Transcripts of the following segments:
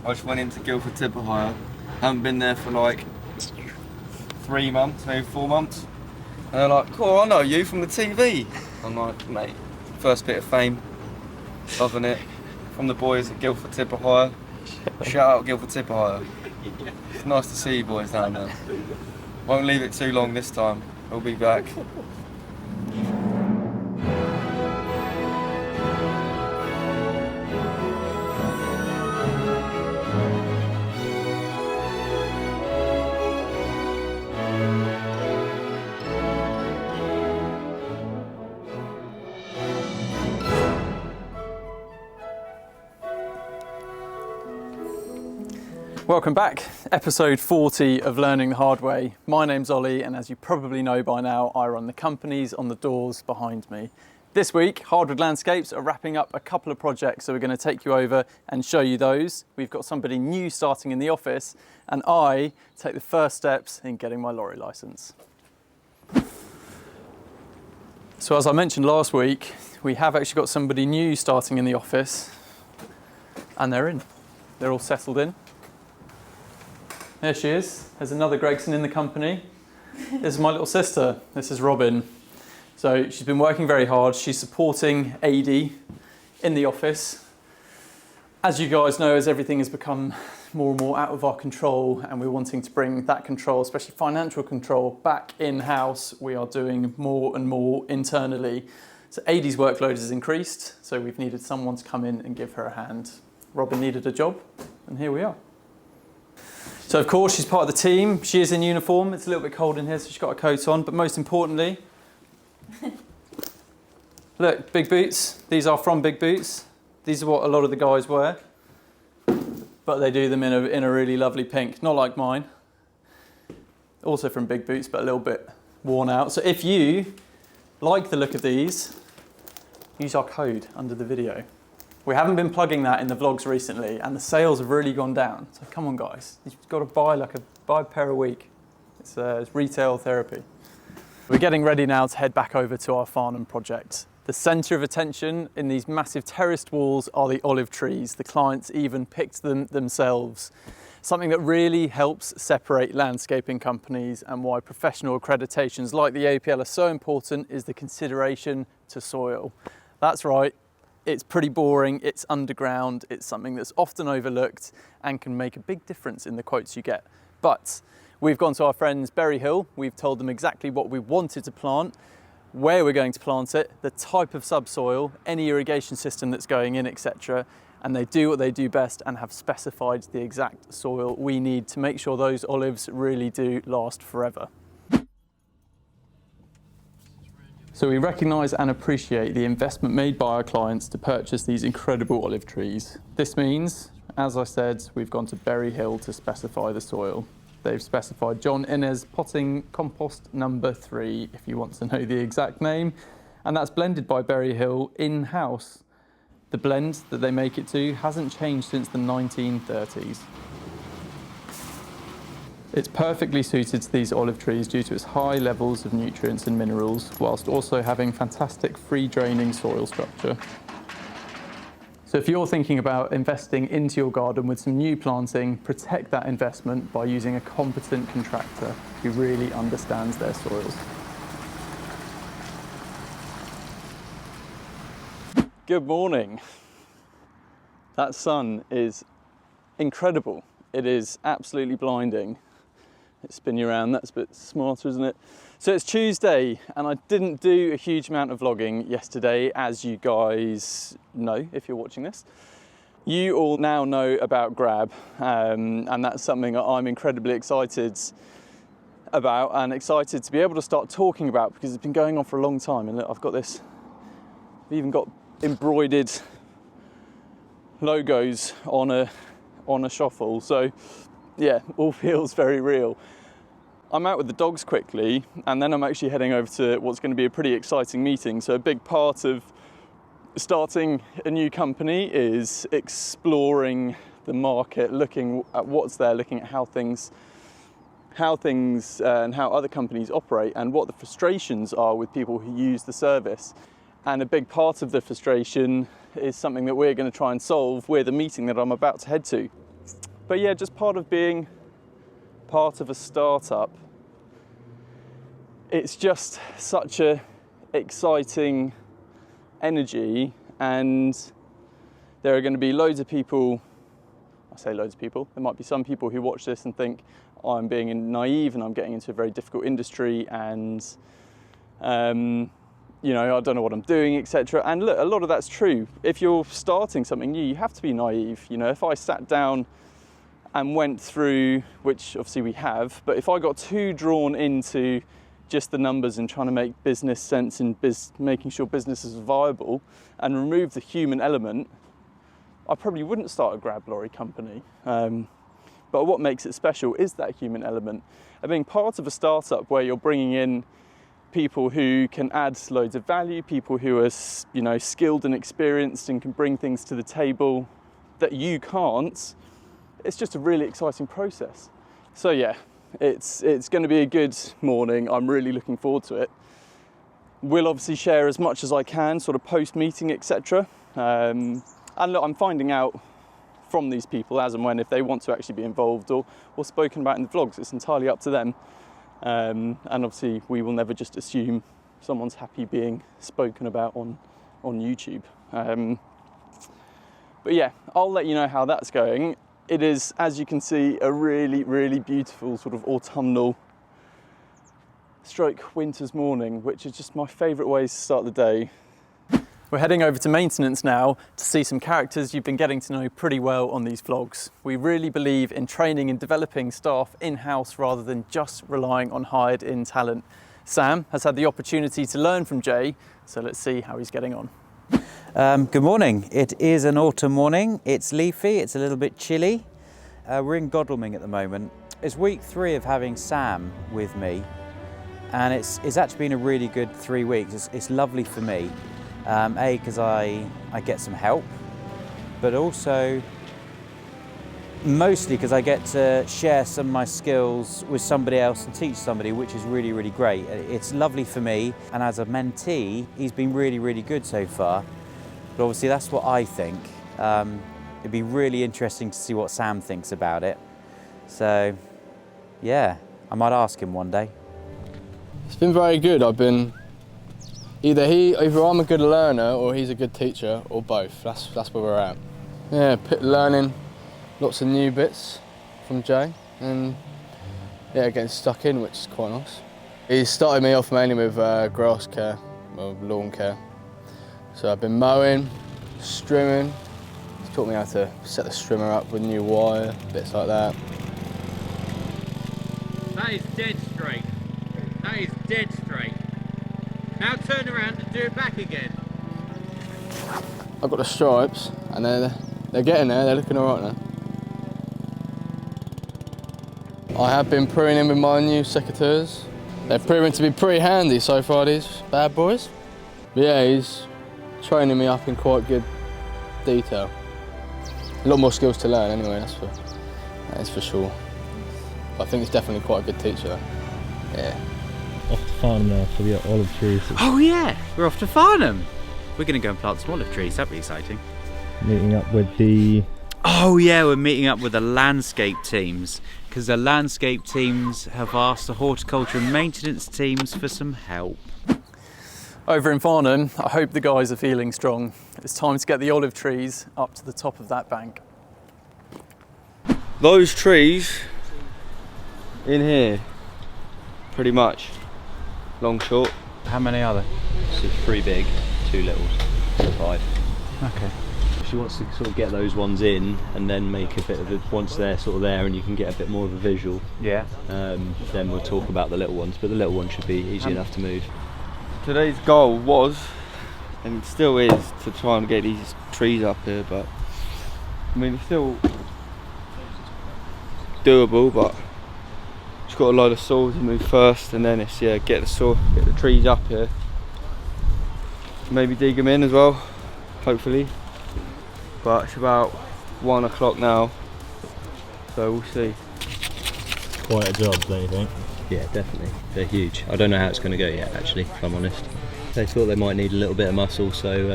I just went into Guildford Tipper Hire. Haven't been there for like 3 months, maybe 4 months. And they're like, cool, I know you from the TV. I'm like, mate, first bit of fame. Loving it. From the boys at Guildford Tipper Hire. Shout out Guildford Tipper Hire. It's nice to see you boys down there. Won't leave it too long this time. We'll be back. Welcome back, episode 40 of Learning the Hard Way. My name's Ollie, and as you probably know by now, I run the companies on the doors behind me. This week, Hardwood Landscapes are wrapping up a couple of projects, so we're going to take you over and show you those. We've got somebody new starting in the office, and I take the first steps in getting my lorry licence. So as I mentioned last week, we have actually got somebody new starting in the office, and they're in. They're all settled in. There she is. There's another Gregson in the company. This is my little sister. This is Robin. So she's been working very hard. She's supporting AD in the office. As you guys know, as everything has become more and more out of our control and we're wanting to bring that control, especially financial control, back in-house, we are doing more and more internally. So AD's workload has increased, so we've needed someone to come in and give her a hand. Robin needed a job, and here we are. So of course she's part of the team. She is in uniform. It's a little bit cold in here, so she's got a coat on. But most importantly, look, big boots. These are from Big Boots. These are what a lot of the guys wear, but they do them in a really lovely pink, not like mine. Also from Big Boots, but a little bit worn out. So if you like the look of these, use our code under the video. We haven't been plugging that in the vlogs recently, and the sales have really gone down. So come on, guys, you've got to buy a pair a week. It's retail therapy. We're getting ready now to head back over to our Farnham project. The centre of attention in these massive terraced walls are the olive trees. The clients even picked them themselves. Something that really helps separate landscaping companies, and why professional accreditations like the APL are so important is the consideration to soil. That's right. It's pretty boring, it's underground, it's something that's often overlooked and can make a big difference in the quotes you get. But we've gone to our friends Berry Hill, we've told them exactly what we wanted to plant, where we're going to plant it, the type of subsoil, any irrigation system that's going in, etc. And they do what they do best and have specified the exact soil we need to make sure those olives really do last forever. So we recognise and appreciate the investment made by our clients to purchase these incredible olive trees. This means, as I said, we've gone to Berry Hill to specify the soil. They've specified John Innes Potting Compost number 3, if you want to know the exact name, and that's blended by Berry Hill in-house. The blend that they make it to hasn't changed since the 1930s. It's perfectly suited to these olive trees due to its high levels of nutrients and minerals, whilst also having fantastic free draining soil structure. So if you're thinking about investing into your garden with some new planting, protect that investment by using a competent contractor who really understands their soils. Good morning. That sun is incredible. It is absolutely blinding. It's spinning around, that's a bit smarter, isn't it? So it's Tuesday, and I didn't do a huge amount of vlogging yesterday, as you guys know if you're watching this. You all now know about Grab, and that's something that I'm incredibly excited about and excited to be able to start talking about, because it's been going on for a long time. And look, I've got this, I've even got embroidered logos on a shuffle. So yeah, all feels very real. I'm out with the dogs quickly, and then I'm actually heading over to what's going to be a pretty exciting meeting. So a big part of starting a new company is exploring the market, looking at what's there, looking at how things and how other companies operate, and what the frustrations are with people who use the service. And a big part of the frustration is something that we're going to try and solve with a meeting that I'm about to head to. But yeah, just part of being part of a startup, it's just such a exciting energy, and there are going to be loads of people, I say loads of people, there might be some people who watch this and think, oh, I'm being naive and I'm getting into a very difficult industry and you know, I don't know what I'm doing, etc. And look, a lot of that's true. If you're starting something new, you have to be naive. You know, if I sat down and went through, which obviously we have, but if I got too drawn into just the numbers and trying to make business sense and making sure business is viable and remove the human element, I probably wouldn't start a grab lorry company. But what makes it special is that human element. And being part of a startup where you're bringing in people who can add loads of value, people who are, you know, skilled and experienced and can bring things to the table that you can't, it's just a really exciting process. So yeah, it's going to be a good morning. I'm really looking forward to it. We'll obviously share as much as I can, sort of post-meeting, etc. And look, I'm finding out from these people as and when if they want to actually be involved or spoken about in the vlogs. It's entirely up to them. And obviously we will never just assume someone's happy being spoken about on YouTube. But yeah, I'll let you know how that's going. It is, as you can see, a really, really beautiful sort of autumnal stroke winter's morning, which is just my favourite way to start the day. We're heading over to maintenance now to see some characters you've been getting to know pretty well on these vlogs. We really believe in training and developing staff in-house rather than just relying on hired-in talent. Sam has had the opportunity to learn from Jay, so let's see how he's getting on. Good morning. It is an autumn morning. It's leafy, it's a little bit chilly. We're in Godalming at the moment. It's week 3 of having Sam with me, and it's actually been a really good 3 weeks. It's lovely for me. Because I get some help, but also mostly because I get to share some of my skills with somebody else and teach somebody, which is really, really great. It's lovely for me, and as a mentee, he's been really, really good so far. But obviously that's what I think. It'd be really interesting to see what Sam thinks about it. So yeah, I might ask him one day. It's been very good. Either I'm a good learner or he's a good teacher, or both. That's where we're at. Yeah, learning lots of new bits from Jay, and yeah, getting stuck in, which is quite nice. He started me off mainly with grass care, or lawn care. So I've been mowing, strimming. He's taught me how to set the strimmer up with new wire, bits like that. That is dead straight. That is dead straight. Now turn around and do it back again. I've got the stripes, and they're getting there, they're looking all right now. I have been pruning with my new secateurs. They've proven to be pretty handy so far, these bad boys. But yeah, he's training me up in quite good detail. A lot more skills to learn anyway, that is for sure. But I think he's definitely quite a good teacher, yeah. Off to Farnham now for the olive trees. Oh yeah, we're off to Farnham. We're going to go and plant some olive trees. That'd be exciting. Meeting up with the... Oh yeah, we're meeting up with the landscape teams, because the landscape teams have asked the horticulture and maintenance teams for some help. Over in Farnham, I hope the guys are feeling strong. It's time to get the olive trees up to the top of that bank. Those trees in here, pretty much, long, short. How many are there? So 3 big, 2 littles, 5. Okay. She wants to sort of get those ones in and then make a bit of a, once they're sort of there and you can get a bit more of a visual. Yeah. Then we'll talk about the little ones, but the little ones should be easy enough to move. Today's goal was, and still is, to try and get these trees up here, but I mean it's still doable, but just got a load of saws to move first, and then it's get the trees up here. Maybe dig them in as well, hopefully. But it's about 1 o'clock now, so we'll see. Quite a job, don't you think? Yeah, definitely. They're huge. I don't know how it's going to go yet, actually, if I'm honest. They thought they might need a little bit of muscle, so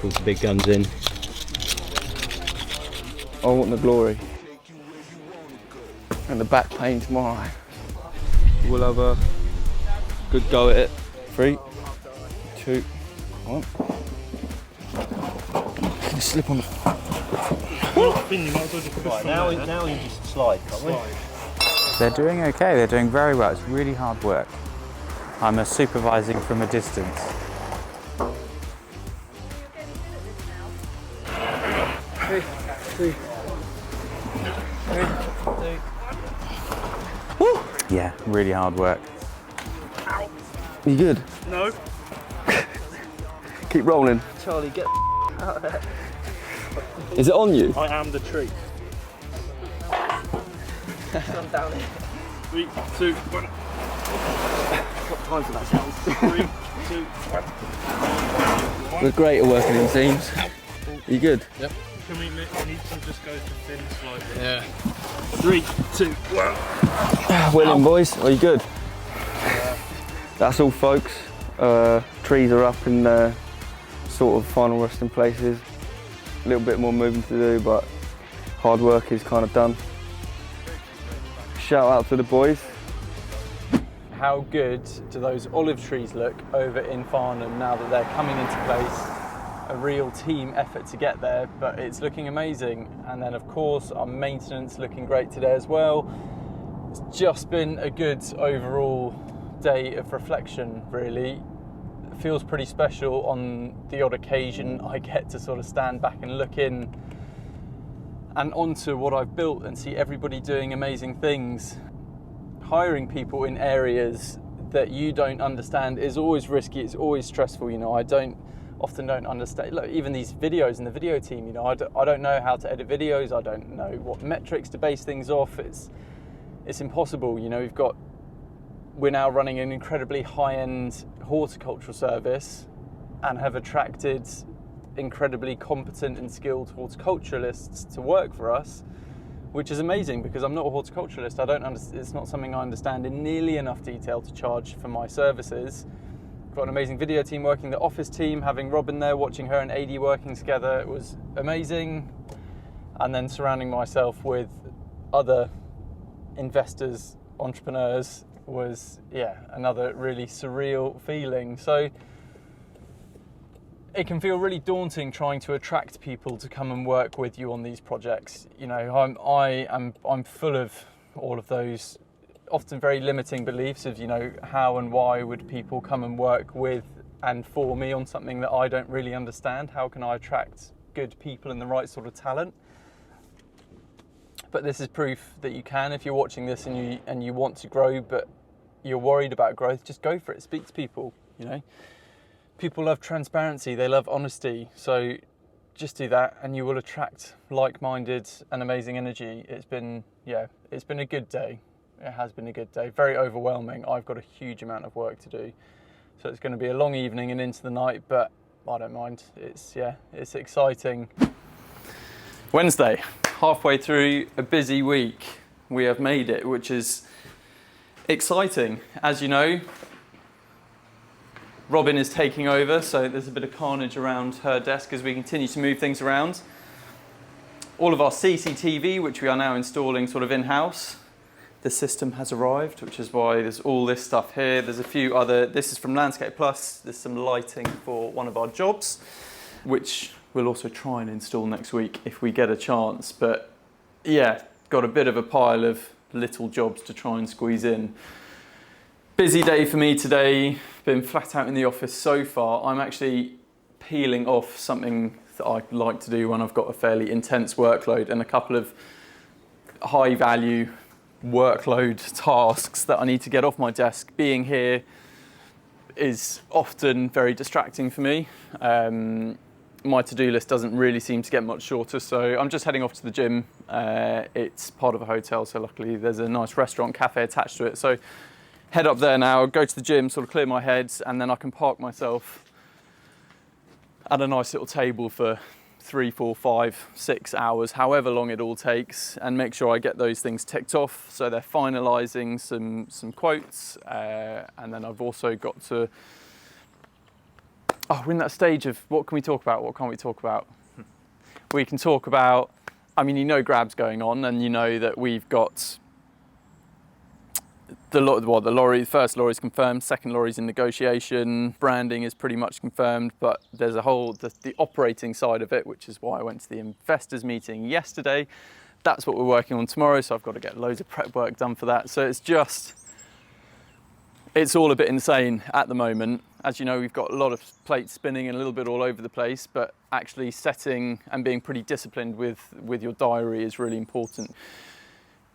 called the big guns in. I want the glory. and the back pain tomorrow. We'll have a good go at it. 3, 2, 1. Can you slip on the... Right, now you just slide, can't we? They're doing okay, they're doing very well. It's really hard work. I'm supervising from a distance. Yeah, really hard work. You good? No. Keep rolling. Charlie, get out of there. Is it on you? I am the tree. Come down here. 3, 2, 1. What time for that sounds? 3, 2, 1. We're great at working in teams. You good? Can we need to just go to thin slightly? Yeah. 3, 2, 1. William, boys, are you good? That's all, folks. Trees are up in their sort of final resting places. A little bit more moving to do, but hard work is kind of done. Shout out to the boys. How good do those olive trees look over in Farnham now that they're coming into place? A real team effort to get there, but it's looking amazing. And then of course our maintenance looking great today as well. It's just been a good overall day of reflection, really. It feels pretty special on the odd occasion I get to sort of stand back and look in and onto what I've built and see everybody doing amazing things. Hiring people in areas that you don't understand is always risky, it's always stressful, you know. I often don't understand, look, even these videos in the video team, you know, I don't know how to edit videos, I don't know what metrics to base things off. It's impossible, you know. We're now running an incredibly high-end horticultural service and have attracted incredibly competent and skilled horticulturalists to work for us, which is amazing because I'm not a horticulturalist. It's not something I understand in nearly enough detail to charge for my services. I've got an amazing video team working, the office team, having Robin there, watching her and AD working together, it was amazing. And then surrounding myself with other investors, entrepreneurs, was, yeah, another really surreal feeling. So it can feel really daunting trying to attract people to come and work with you on these projects. You know, I'm full of all of those often very limiting beliefs of, you know, how and why would people come and work with and for me on something that I don't really understand? How can I attract good people and the right sort of talent? But this is proof that you can. If you're watching this and you want to grow, but you're worried about growth, just go for it. Speak to people, you know. People love transparency, they love honesty. So just do that and you will attract like-minded and amazing energy. It's been a good day. It has been a good day. Very overwhelming. I've got a huge amount of work to do. So it's going to be a long evening and into the night, but I don't mind. It's exciting. Wednesday, halfway through a busy week. We have made it, which is exciting. As you know, Robin is taking over, so there's a bit of carnage around her desk as we continue to move things around. All of our CCTV, which we are now installing sort of in-house, the system has arrived, which is why there's all this stuff here. There's a few other, this is from Landscape Plus, there's some lighting for one of our jobs, which we'll also try and install next week if we get a chance. But yeah, got a bit of a pile of little jobs to try and squeeze in. Busy day for me today, been flat out in the office so far. I'm actually peeling off something that I like to do when I've got a fairly intense workload and a couple of high value workload tasks that I need to get off my desk. Being here is often very distracting for me. My to-do list doesn't really seem to get much shorter, so I'm just heading off to the gym. It's part of a hotel, so luckily there's a nice restaurant cafe attached to it. So head up there now, go to the gym, sort of clear my head, and then I can park myself at a nice little table for 3, 4, 5, 6 hours, however long it all takes, and make sure I get those things ticked off. So they're finalising some quotes, and then I've also got to, we're in that stage of what can we talk about, what can't we talk about? We can talk about, I mean, you know Grab's going on, and you know that we've got The first lorry is confirmed, second lorry is in negotiation, branding is pretty much confirmed, but there's a whole, the operating side of it, which is why I went to the investors meeting yesterday. That's what we're working on tomorrow, so I've got to get loads of prep work done for that. So it's all a bit insane at the moment. As you know, we've got a lot of plates spinning and a little bit all over the place, but actually setting and being pretty disciplined with your diary is really important.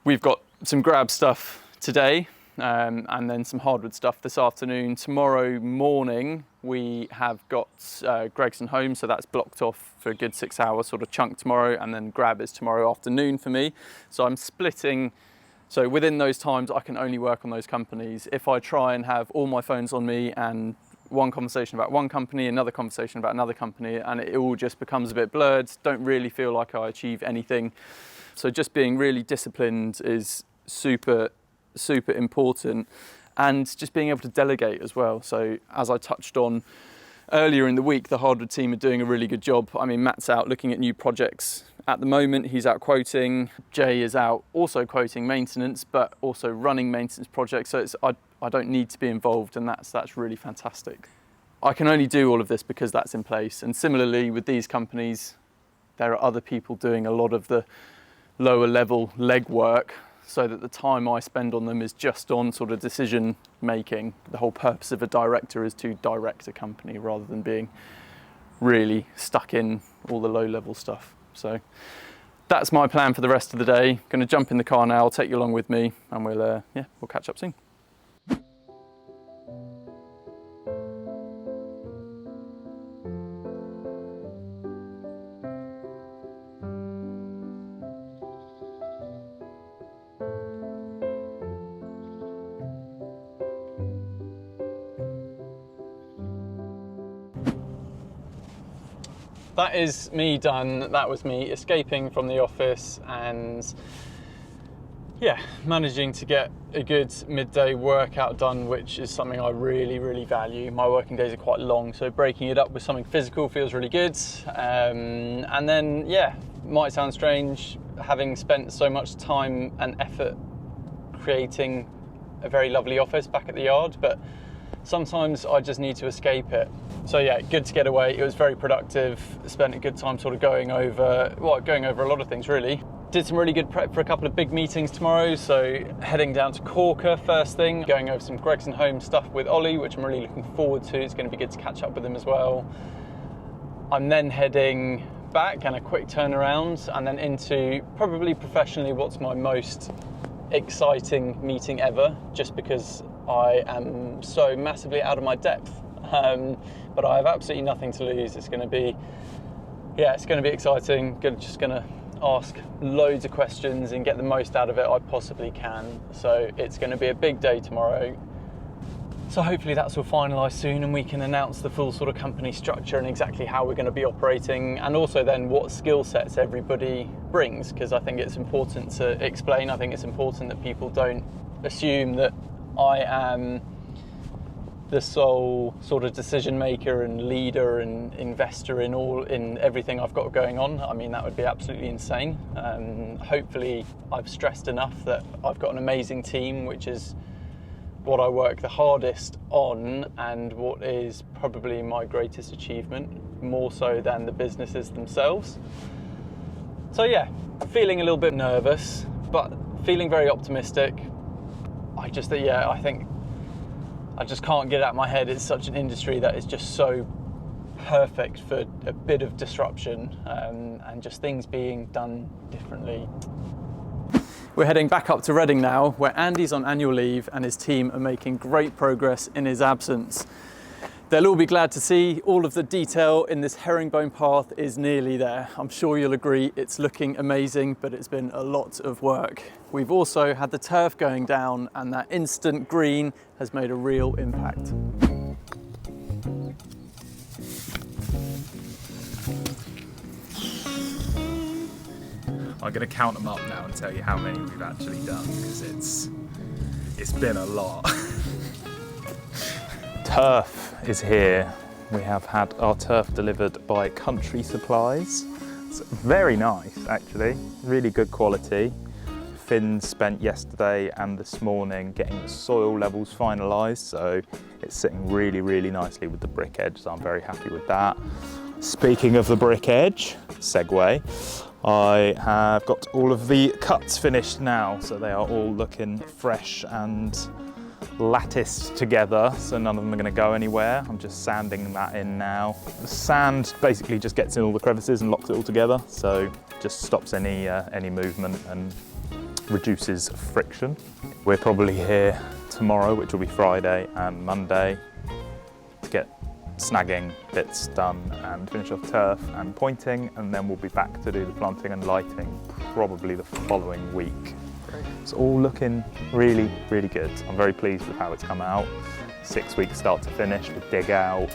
We've got some grab stuff today, and then some hardwood stuff this afternoon. Tomorrow morning we have got Gregson home, so that's blocked off for a good 6 hour sort of chunk tomorrow, and then grab is tomorrow afternoon for me. So I'm splitting, so within those times I can only work on those companies. If I try and have all my phones on me and one conversation about one company, another conversation about another company, and it all just becomes a bit blurred, don't really feel like I achieve anything. So just being really disciplined is super important, and just being able to delegate as well. So as I touched on earlier in the week, the Hardwood team are doing a really good job. I mean, Matt's out looking at new projects at the moment, he's out quoting. Jay is out also quoting maintenance, but also running maintenance projects. So I don't need to be involved, and that's really fantastic. I can only do all of this because that's in place. And similarly with these companies, there are other people doing a lot of the lower level legwork, so that the time I spend on them is just on sort of decision making. The whole purpose of a director is to direct a company rather than being really stuck in all the low level stuff. So that's my plan for the rest of the day. Going to jump in the car now, I'll take you along with me, and we'll catch up soon. That is me done. That was me escaping from the office and managing to get a good midday workout done, which is something I really value. My working days are quite long, so breaking it up with something physical feels really good. And then, might sound strange, having spent so much time and effort creating a very lovely office back at the yard, but sometimes I just need to escape it. So good to get away. It was very productive. Spent a good time sort of going over a lot of things really. Did some really good prep for a couple of big meetings tomorrow. So heading down to Corker first thing, going over some Gregson home stuff with Ollie, which I'm really looking forward to. It's going to be good to catch up with him as well. I'm then heading back and a quick turnaround, and then into probably professionally what's my most exciting meeting ever, just because I am so massively out of my depth. But I have absolutely nothing to lose. It's going to be exciting. Just going to ask loads of questions and get the most out of it I possibly can. So it's going to be a big day tomorrow. So hopefully that's all finalised soon, and we can announce the full sort of company structure and exactly how we're going to be operating, and also then what skill sets everybody brings, because I think it's important to explain. I think it's important that people don't assume that I am the sole sort of decision maker and leader and investor in everything I've got going on. I mean, that would be absolutely insane. Hopefully I've stressed enough that I've got an amazing team, which is what I work the hardest on and what is probably my greatest achievement, more so than the businesses themselves. So feeling a little bit nervous, but feeling very optimistic. I think I just can't get it out of my head. It's such an industry that is just so perfect for a bit of disruption and just things being done differently. We're heading back up to Reading now, where Andy's on annual leave and his team are making great progress in his absence. They'll all be glad to see all of the detail in this herringbone path is nearly there. I'm sure you'll agree it's looking amazing, but it's been a lot of work. We've also had the turf going down, and that instant green has made a real impact. I'm going to count them up now and tell you how many we've actually done, because it's been a lot. Turf is here. We have had our turf delivered by Country Supplies. It's very nice, actually, really good quality. Finn spent yesterday and this morning getting the soil levels finalised, so it's sitting really, really nicely with the brick edge, so I'm very happy with that. Speaking of the brick edge, segue, I have got all of the cuts finished now, so they are all looking fresh and latticed together, so none of them are going to go anywhere. I'm just sanding that in now. The sand basically just gets in all the crevices and locks it all together, so just stops any movement and reduces friction. We're probably here tomorrow, which will be Friday, and Monday to get snagging bits done and finish off turf and pointing, and then we'll be back to do the planting and lighting probably the following week. It's all looking really, really good. I'm very pleased with how it's come out. 6 weeks start to finish with dig out,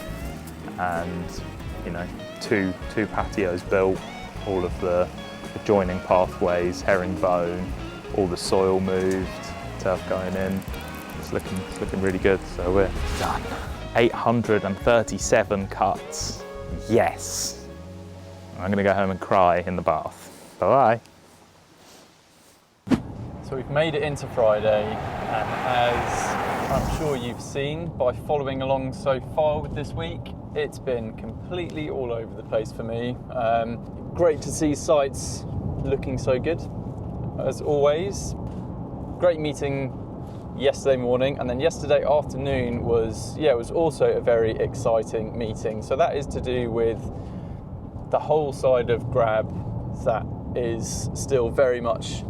and you know, two patios built, all of the joining pathways, herringbone, all the soil moved, turf going in. It's looking really good. So we're done. 837 cuts. Yes. I'm gonna go home and cry in the bath. Bye. So we've made it into Friday, and as I'm sure you've seen by following along so far with this week, it's been completely all over the place for me. Great to see sites looking so good, as always. Great meeting yesterday morning, and then yesterday afternoon was also a very exciting meeting. So that is to do with the whole side of Grab that is still very much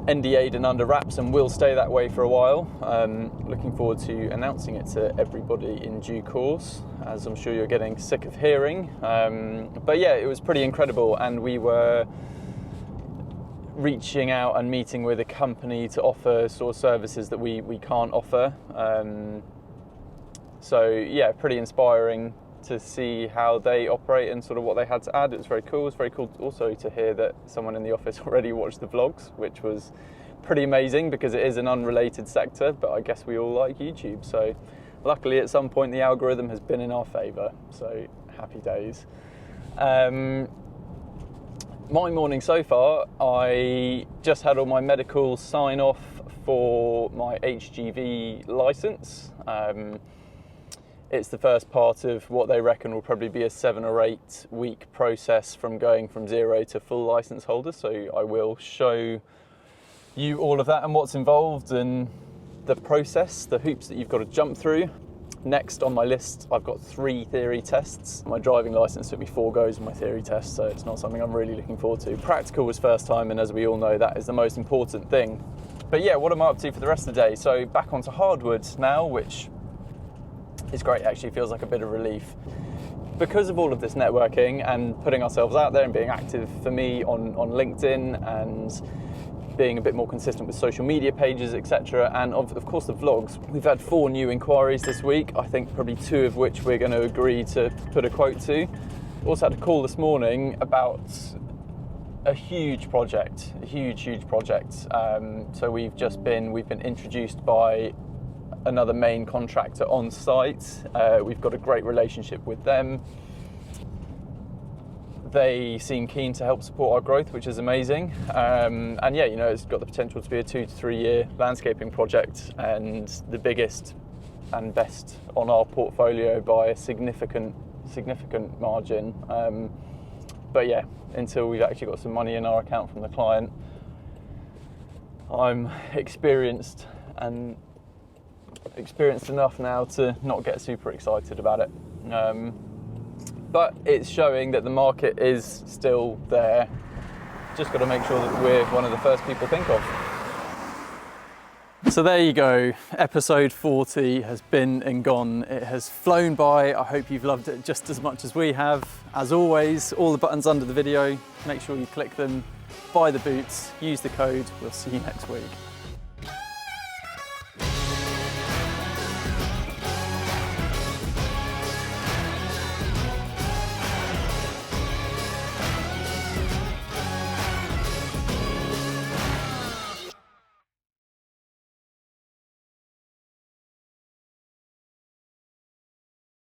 NDA'd and under wraps and will stay that way for a while. Looking forward to announcing it to everybody in due course, as I'm sure you're getting sick of hearing. But yeah, it was pretty incredible, and we were reaching out and meeting with a company to offer sort of services that we can't offer. So yeah, pretty inspiring to see how they operate and sort of what they had to add. It was very cool. It was very cool also to hear that someone in the office already watched the vlogs, which was pretty amazing because it is an unrelated sector, but I guess we all like YouTube. So luckily at some point the algorithm has been in our favour, so happy days. My morning so far, I just had all my medical sign off for my HGV licence. It's the first part of what they reckon will probably be a 7 or 8 week process from going from 0 to full licence holder. So I will show you all of that and what's involved and the process, the hoops that you've got to jump through. Next on my list, I've got 3 theory tests. My driving licence took me 4 goes in my theory test, so it's not something I'm really looking forward to. Practical was first time, and as we all know, that is the most important thing. But yeah, what am I up to for the rest of the day? So back onto hardwood now, which is great, actually feels like a bit of relief. Because of all of this networking and putting ourselves out there and being active for me on LinkedIn and being a bit more consistent with social media pages, etc., and of course the vlogs. We've had 4 new inquiries this week, I think probably 2 of which we're going to agree to put a quote to. Also had a call this morning about a huge project, a huge project. So we've been introduced by another main contractor on site. We've got a great relationship with them. They seem keen to help support our growth, which is amazing. And yeah, you know, it's got the potential to be a 2 to 3 year landscaping project and the biggest and best on our portfolio by a significant margin. But yeah, until we've actually got some money in our account from the client, I'm experienced enough now to not get super excited about it. But it's showing that the market is still there. Just got to make sure that we're one of the first people think of. So there you go, episode 40 has been and gone. It has flown by. I hope you've loved it just as much as we have. As always, all the buttons under the video, make sure you click them, buy the boots, use the code. We'll see you next week.